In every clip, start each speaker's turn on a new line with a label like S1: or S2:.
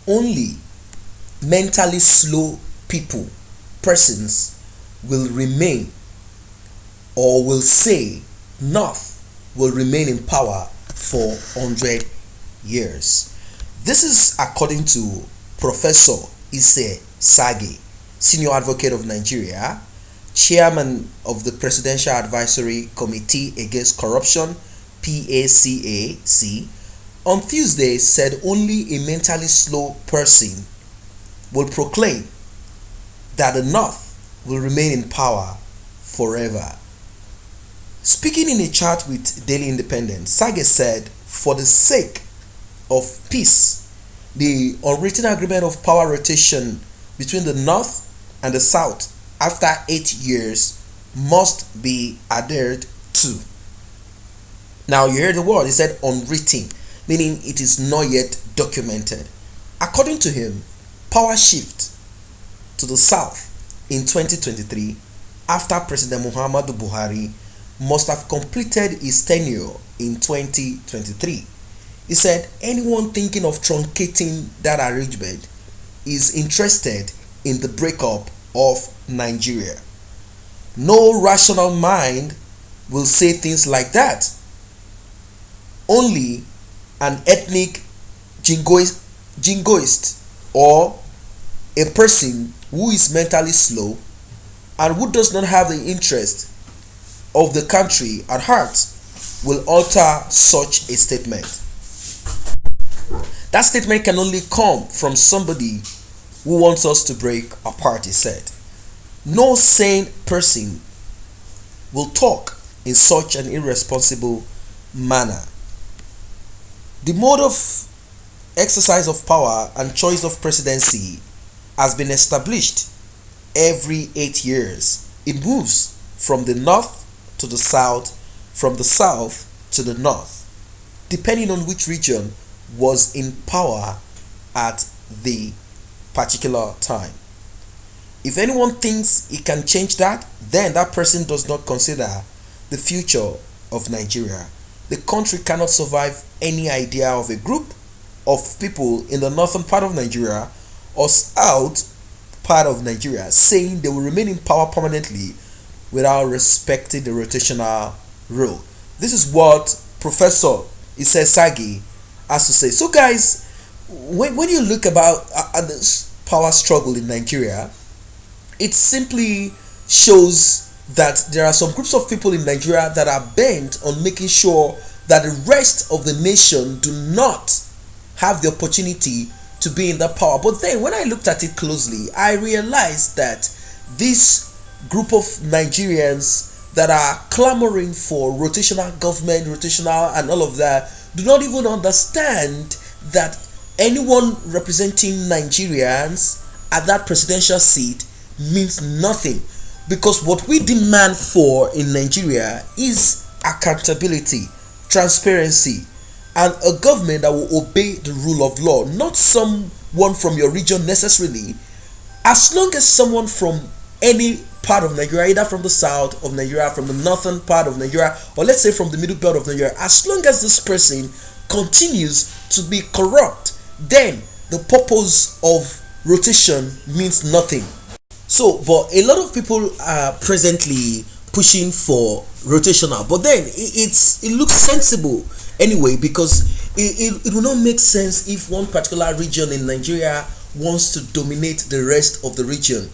S1: only mentally slow persons will remain, or will say North will remain in power for 100 years. This is according to Professor Saggy, senior advocate of Nigeria, chairman of the Presidential Advisory Committee Against Corruption, PACAC. On Tuesday said only a mentally slow person will proclaim that the North will remain in power forever. Speaking in a chat with Daily Independent, Saggy said, for the sake of peace, the unwritten agreement of power rotation between the North and the South after 8 years must be adhered to. Now you heard the word, he said unwritten, meaning it is not yet documented. According to him, power shift to the South in 2023 after President Muhammadu Buhari must have completed his tenure in 2023. He said anyone thinking of truncating that arrangement is interested in the breakup of Nigeria. No rational mind will say things like that. Only an ethnic jingoist or a person who is mentally slow and who does not have the interest of the country at heart will utter such a statement. That statement can only come from somebody who wants us to break apart, he said. No sane person will talk in such an irresponsible manner. The mode of exercise of power and choice of presidency has been established every 8 years. It moves from the North to the South, from the South to the North, depending on which region was in power at the particular time. If anyone thinks he can change that, then that person does not consider the future of Nigeria. The country cannot survive any idea of a group of people in the northern part of Nigeria or south part of Nigeria saying they will remain in power permanently without respecting the rotational rule. This is what Professor Saggy has to say. So guys, when you look about at this power struggle in Nigeria, it simply shows that there are some groups of people in Nigeria that are bent on making sure that the rest of the nation do not have the opportunity to be in that power. But then when I looked at it closely, I realized that this group of Nigerians that are clamoring for rotational government, rotational and all of that, do not even understand that anyone representing Nigerians at that presidential seat means nothing, because what we demand for in Nigeria is accountability, transparency, and a government that will obey the rule of law, not someone from your region necessarily. As long as someone from any part of Nigeria, either from the south of Nigeria, from the northern part of Nigeria, or let's say from the middle belt of Nigeria, as long as this person continues to be corrupt, then the purpose of rotation means nothing. So, but a lot of people are presently pushing for rotational, but then it looks sensible anyway, because it will not make sense if one particular region in Nigeria wants to dominate the rest of the region.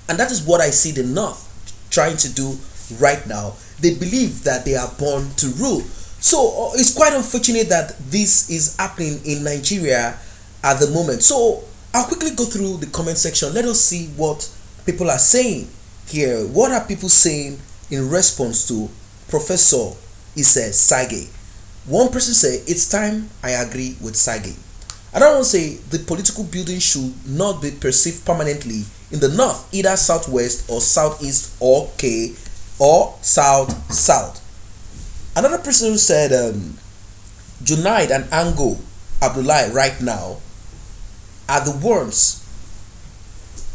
S1: And that is what I see the North trying to do right now. They believe that they are born to rule. So it's quite unfortunate that this is happening in Nigeria at the moment. So I'll quickly go through the comment section. Let us see what people are saying here. What are people saying in response to Professor Saggy? One person said, it's time. I agree with Saggy. Another one say, the political building should not be perceived permanently in the north, either southwest or southeast or south. Another person who said, Junaid and Ango Abdullahi right now are the ones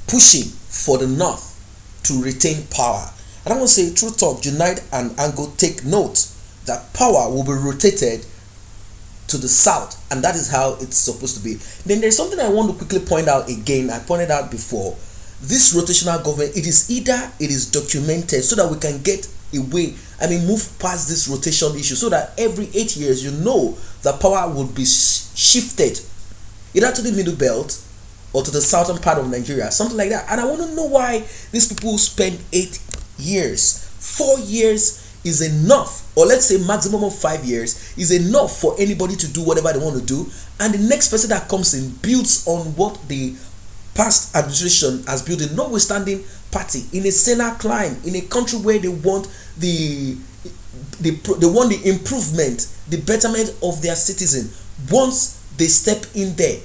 S1: pushing for the north to retain power. And I want to say, true talk, Junaid and Ango take note that power will be rotated to the south, and that is how it's supposed to be. Then there's something I want to quickly point out again. I pointed out before, this rotational government, it is either it is documented so that we can get away, move past this rotation issue, so that every 8 years the power will be shifted either to the middle belt or to the southern part of Nigeria, something like that. And I want to know why these people spend 8 years. 4 years is enough, or let's say maximum of 5 years is enough for anybody to do whatever they want to do, and the next person that comes in builds on what the past administration has built, in notwithstanding party, in a saner climb, in a country where they want the improvement, the betterment of their citizen. Once they step in there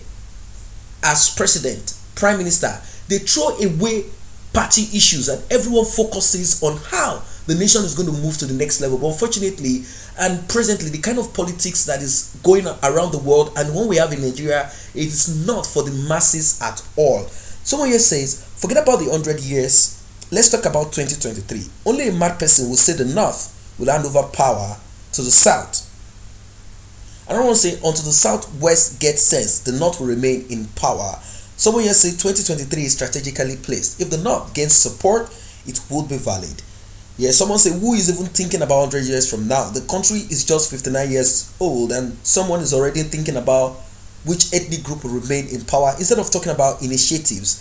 S1: as president, prime minister, they throw away party issues and everyone focuses on how the nation is going to move to the next level. But unfortunately and presently, the kind of politics that is going around the world and one we have in Nigeria, it is not for the masses at all. Someone here says, forget about the 100 years, let's talk about 2023. Only a mad person will say the north will hand over power to the south. I don't want to say until the southwest gets sense, the north will remain in power. Someone here say 2023 is strategically placed. If the north gains support, it would be valid. Yeah, someone say, who is even thinking about 100 years from now? The country is just 59 years old and someone is already thinking about which ethnic group will remain in power instead of talking about initiatives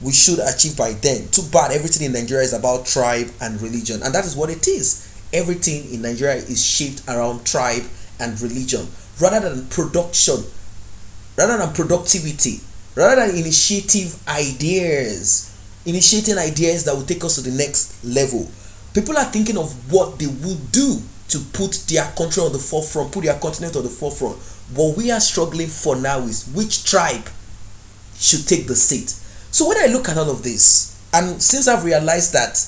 S1: we should achieve by then. Too bad everything in Nigeria is about tribe and religion, and that is what it is. Everything in Nigeria is shaped around tribe and religion rather than production, rather than productivity, rather than initiating ideas that will take us to the next level. People are thinking of what they would do to put their country on the forefront, put their continent on the forefront. What we are struggling for now is which tribe should take the seat. So when I look at all of this, and since I've realized that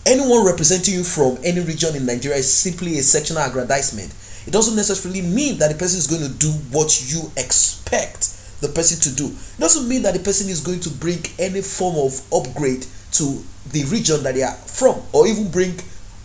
S1: anyone representing you from any region in Nigeria is simply a sectional aggrandizement, it doesn't necessarily mean that the person is going to do what you expect the person to do. It doesn't mean that the person is going to bring any form of upgrade to the region that they are from, or even bring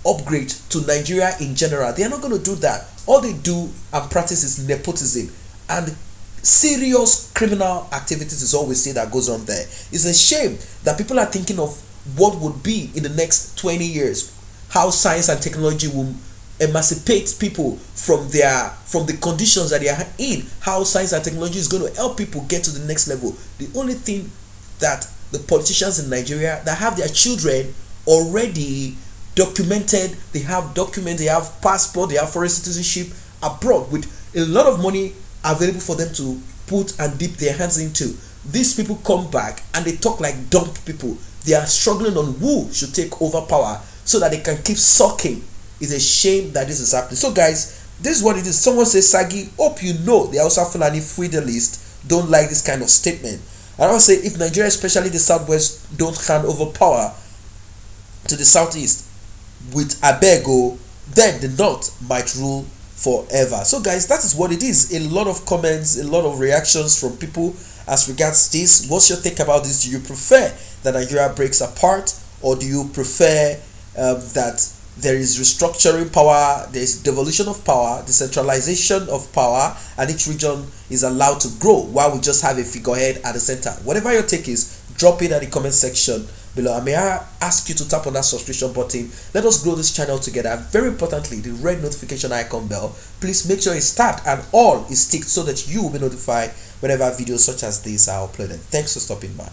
S1: upgrade to Nigeria in general. They are not going to do that. All they do and practice is nepotism, and serious criminal activities is all we see that goes on there. It's a shame that people are thinking of what would be in the next 20 years, how science and technology will emancipate people from the conditions that they are in, how science and technology is going to help people get to the next level. The only thing that the politicians in Nigeria that have their children already documented, they have documents, they have passport, they have foreign citizenship abroad with a lot of money available for them to put and dip their hands into. These people come back and they talk like dumb people. They are struggling on who should take over power so that they can keep sucking. It's a shame that this is happening. So guys, this is what it is. Someone says, Saggy, hope you know the Hausa Fulani feudalists don't like this kind of statement. I want to say, if Nigeria, especially the southwest, don't hand over power to the southeast with Abego, then the north might rule forever. So guys, that is what it is. A lot of comments, a lot of reactions from people as regards this. What's your take about this? Do you prefer that Nigeria breaks apart, or do you prefer that there is restructuring power, there is devolution of power, decentralization of power, and each region is allowed to grow while we just have a figurehead at the center? Whatever your take is, drop it at the comment section below. And may I ask you to tap on that subscription button. Let us grow this channel together. And very importantly, the red notification icon bell, please make sure it's tapped and all is ticked so that you will be notified whenever videos such as these are uploaded. Thanks for stopping by.